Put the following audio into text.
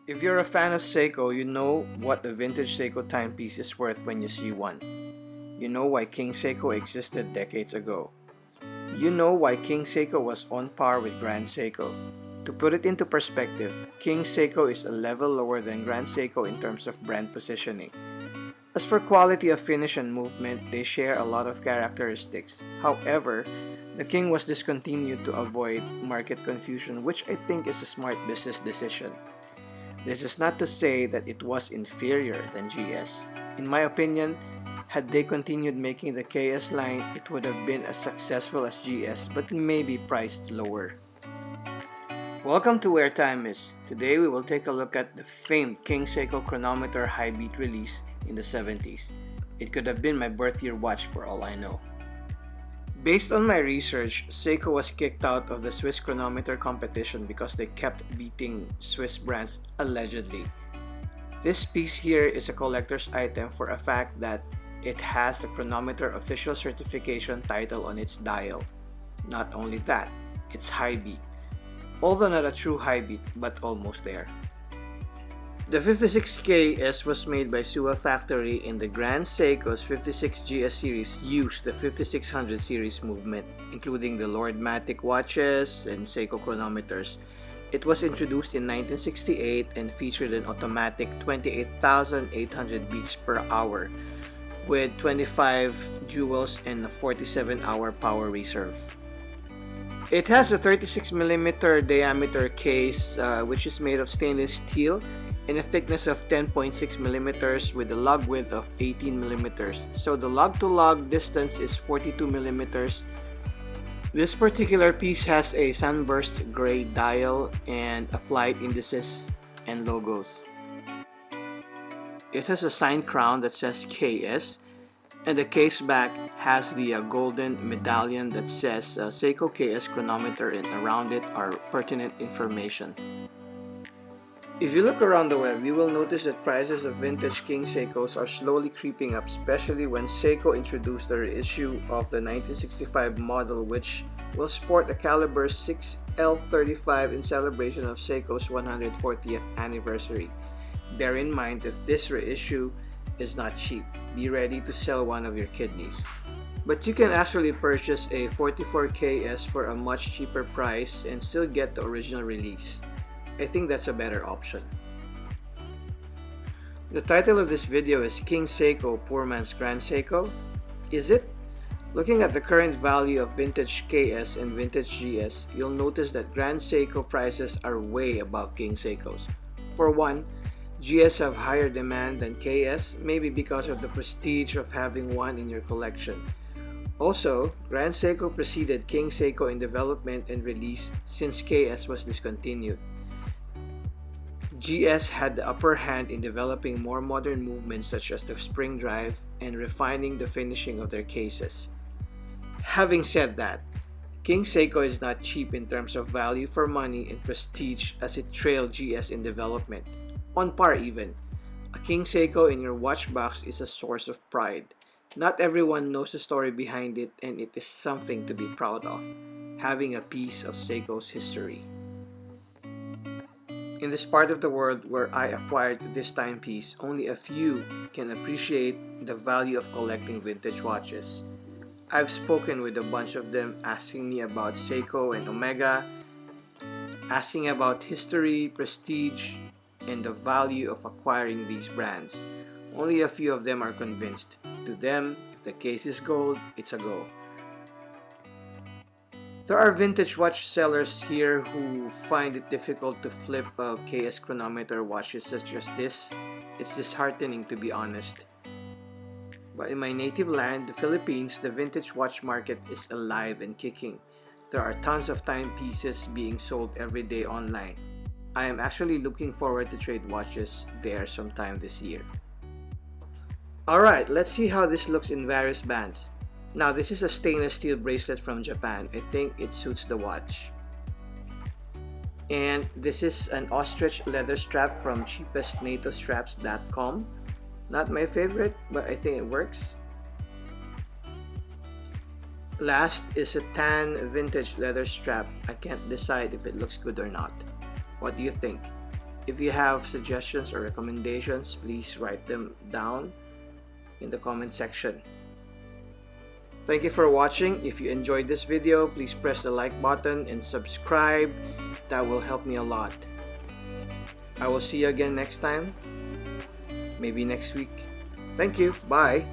If you're a fan of Seiko, you know what the vintage Seiko timepiece is worth when you see one. You know why King Seiko existed decades ago. You know why King Seiko was on par with Grand Seiko. To put it into perspective, King Seiko is a level lower than Grand Seiko in terms of brand positioning. As for quality of finish and movement, they share a lot of characteristics. However, the King was discontinued to avoid market confusion, which I think is a smart business decision. This is not to say that it was inferior than GS. In my opinion, had they continued making the KS line, it would have been as successful as GS, but maybe priced lower. Welcome to Where Time Is. Today we will take a look at the famed King Seiko Chronometer Hi-Beat release in the 70s. It could have been my birth year watch for all I know. Based on my research, Seiko was kicked out of the Swiss chronometer competition because they kept beating Swiss brands allegedly. This piece here is a collector's item for a fact that it has the chronometer official certification title on its dial. Not only that, it's Hi-Beat. Although not a true Hi-Beat, but almost there. The 56KS was made by Suwa Factory, and the Grand Seiko's 56GS series used the 5600 series movement, including the Lordmatic watches and Seiko chronometers. It was introduced in 1968 and featured an automatic 28,800 beats per hour with 25 jewels and a 47-hour power reserve. It has a 36mm diameter case which is made of stainless steel and a thickness of 10.6mm with a lug width of 18mm. So the lug to lug distance is 42mm. This particular piece has a sunburst gray dial and applied indices and logos. It has a signed crown that says KS, and the case back has the golden medallion that says Seiko KS chronometer, and around it are pertinent information. If you look around the web, you will notice that prices of vintage King Seikos are slowly creeping up, especially when Seiko introduced the reissue of the 1965 model, which will sport a caliber 6L35 in celebration of Seiko's 140th anniversary. Bear in mind that this reissue is not cheap. Be ready to sell one of your kidneys. But you can actually purchase a 44KS for a much cheaper price and still get the original release. I think that's a better option. The title of this video is King Seiko, Poor Man's Grand Seiko. Is it? Looking at the current value of vintage KS and vintage GS, you'll notice that Grand Seiko prices are way above King Seiko's. For one, GS have higher demand than KS, maybe because of the prestige of having one in your collection. Also, Grand Seiko preceded King Seiko in development and release since KS was discontinued. GS had the upper hand in developing more modern movements such as the spring drive and refining the finishing of their cases. Having said that, King Seiko is not cheap in terms of value for money and prestige, as it trailed GS in development. On par even. A King Seiko in your watch box is a source of pride. Not everyone knows the story behind it, and it is something to be proud of, having a piece of Seiko's history. In this part of the world where I acquired this timepiece, only a few can appreciate the value of collecting vintage watches. I've spoken with a bunch of them asking me about Seiko and Omega, asking about history, prestige, and the value of acquiring these brands. Only a few of them are convinced. To them, if the case is gold, it's a go. There are vintage watch sellers here who find it difficult to flip a KS chronometer watches such as this. It's disheartening, to be honest. But in my native land, the Philippines, the vintage watch market is alive and kicking. There are tons of timepieces being sold every day online. I am actually looking forward to trade watches there sometime this year. Alright, let's see how this looks in various bands. Now, this is a stainless steel bracelet from Japan. I think it suits the watch. And this is an ostrich leather strap from cheapestnatostraps.com. Not my favorite, but I think it works. Last is a tan vintage leather strap. I can't decide if it looks good or not. What do you think? If you have suggestions or recommendations, please write them down in the comment section. Thank you for watching. If you enjoyed this video, please press the like button and subscribe. That will help me a lot. I will see you again next time. Maybe next week. Thank you. Bye.